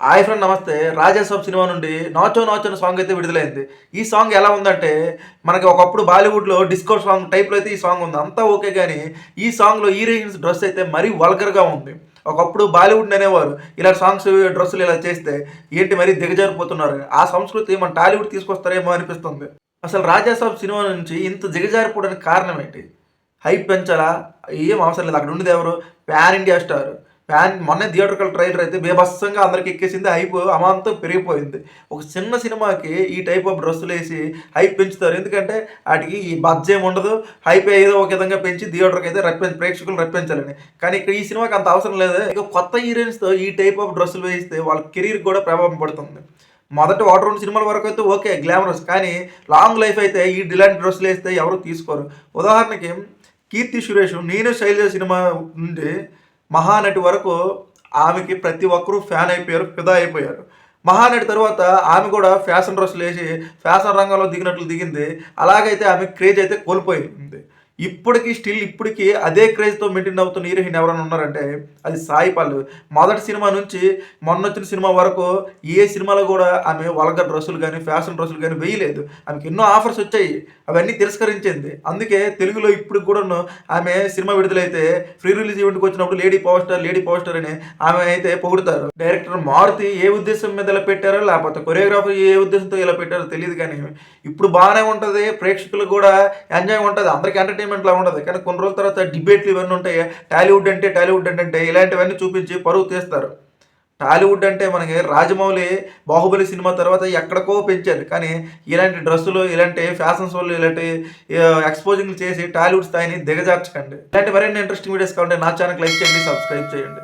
Hi friend నమస్తే. 'Raja Saab' cinema నుండి 'nacho nacho' అనే సాంగ్ అయితే విడుదలైంది. ఈ సాంగ్ ఎలా ఉందంటే, మనకి ఒకప్పుడు బాలీవుడ్‌లో డిస్కో సాంగ్ టైప్‌లో అయితే ఈ సాంగ్ ఉంది. అంతా ఓకే గానీ, ఈ సాంగ్‌లో హీరోయిన్స్ డ్రెస్ అయితే మరీ వల్గర్‌గా ఉంది. ఒకప్పుడు బాలీవుడ్ అనేవారు ఇలాంటి సాంగ్స్, డ్రెస్సులు ఇలా చేస్తే ఏంటి మరీ దిగజారిపోతున్నారని. ఆ సంస్కృతి మన టాలీవుడ్ తీసుకొస్తారేమో అనిపిస్తుంది. అసలు 'రాజాసాబ్' సినిమా నుంచి ఇంత దిగజారిపోవడానికి కారణం ఏంటి? హైప్ పెంచాలా? ఏం అవసరం లేదు. అక్కడ ఉండేది ఎవరు? Pan India star. మొన్నే థియేట్రికల్ ట్రైలర్ అయితే బీభత్సంగా అందరికి ఎక్కేసింది. హైప్ అమాంతం పెరిగిపోయింది. ఒక చిన్న సినిమాకి ఈ టైప్ ఆఫ్ డ్రెస్సులేసి హైప్ పెంచుతారు. ఎందుకంటే ఆటికి ఈ బడ్జెం ఉండదు. హైప్ ఏదో ఒక విధంగా పెంచి థియేటర్‌కి అయితే ప్రేక్షకులను రప్పించాలని. కానీ ఇక్కడ ఈ సినిమాకి అంత అవసరం లేదు. ఇక కొత్త హీరోయిన్స్‌తో ఈ టైప్ ఆఫ్ డ్రెస్సులు వేయిస్తే వాళ్ళ కెరీర్‌కి కూడా ప్రభావం పడుతుంది. మొదటి 1, 2 సినిమాల వరకు అయితే ఓకే. గ్లామరస్. కానీ లాంగ్ లైఫ్ అయితే ఇలాంటి డ్రెస్సులేస్తే ఎవరు తీసుకోరు. ఉదాహరణకి 'కీర్తి సురేష్' 'నేను శైలజ' సినిమా నుండి 'మహానటి' వరకు ఆమెకి ప్రతి ఒక్కరు ఫ్యాన్ అయిపోయారు. ఫిదా అయిపోయారు. 'మహానటి' తరువాత ఆమె కూడా ఫ్యాషన్ డ్రెస్సులేసి ఫ్యాషన్ రంగంలో దిగినట్లు దిగింది. అలాగైతే ఆమె క్రేజ్ అయితే కోల్పోయింది. ఇప్పటికి అదే క్రేజ్‌తో మెయింటైన్ అవుతున్న హీరోయిన్ ఎవరైనా ఉన్నారంటే అది సాయి పల్లవి. మొదటి సినిమా నుంచి మొన్నొచ్చిన సినిమా వరకు ఏ సినిమాలో కూడా ఆమె వల్గర్ డ్రెస్సులు గాని, ఫ్యాషన్ డ్రెస్సులు గాని వేయలేదు. ఆమెకి ఎన్నో ఆఫర్స్ వచ్చాయి. అవన్నీ తిరస్కరించింది. అందుకే తెలుగులో ఇప్పటికి కూడాను ఆమె సినిమా విడుదలైతే ప్రీ రిలీజ్ ఈవెంట్‌కి వచ్చినప్పుడు లేడీ పవర్ స్టార్ అని ఆమె అయితే పొగుడుతారు. డైరెక్టర్ మారుతి ఏ ఉద్దేశం మీద ఇలా పెట్టారో, లేకపోతే కొరియోగ్రాఫర్ ఏ ఉద్దేశంతో ఇలా పెట్టారో తెలీదు కానీ ఇప్పుడు బానే ఉంటది. ప్రేక్షకులకు కూడా ఎంజాయ్ ఉంటది. అందరికి ఎంటర్‌టైన్‌మెంట్‌లా ఉండదు. కానీ కొన్ని రోజుల తర్వాత డిబేట్లు ఇవన్నీ ఉంటాయి. టాలీవుడ్ అంటే ఇలాంటివన్నీ చూపించి పరువు తీస్తారు. టాలీవుడ్ అంటే మనకి రాజమౌళి 'బాహుబలి' సినిమా తర్వాత ఎక్కడికో పెంచారు. కానీ ఇలాంటి డ్రెస్సులు, ఇలాంటి ఫ్యాషన్ షోలు, ఇలాంటి ఎక్స్‌పోజింగ్‌లు చేసి టాలీవుడ్ స్థాయిని దిగజార్చకండి. ఇలాంటి మరిన్ని ఇంట్రెస్టింగ్ వీడియోస్ కావాలంటే నా ఛానల్‌కి లైక్ చేయండి, సబ్స్క్రైబ్ చేయండి.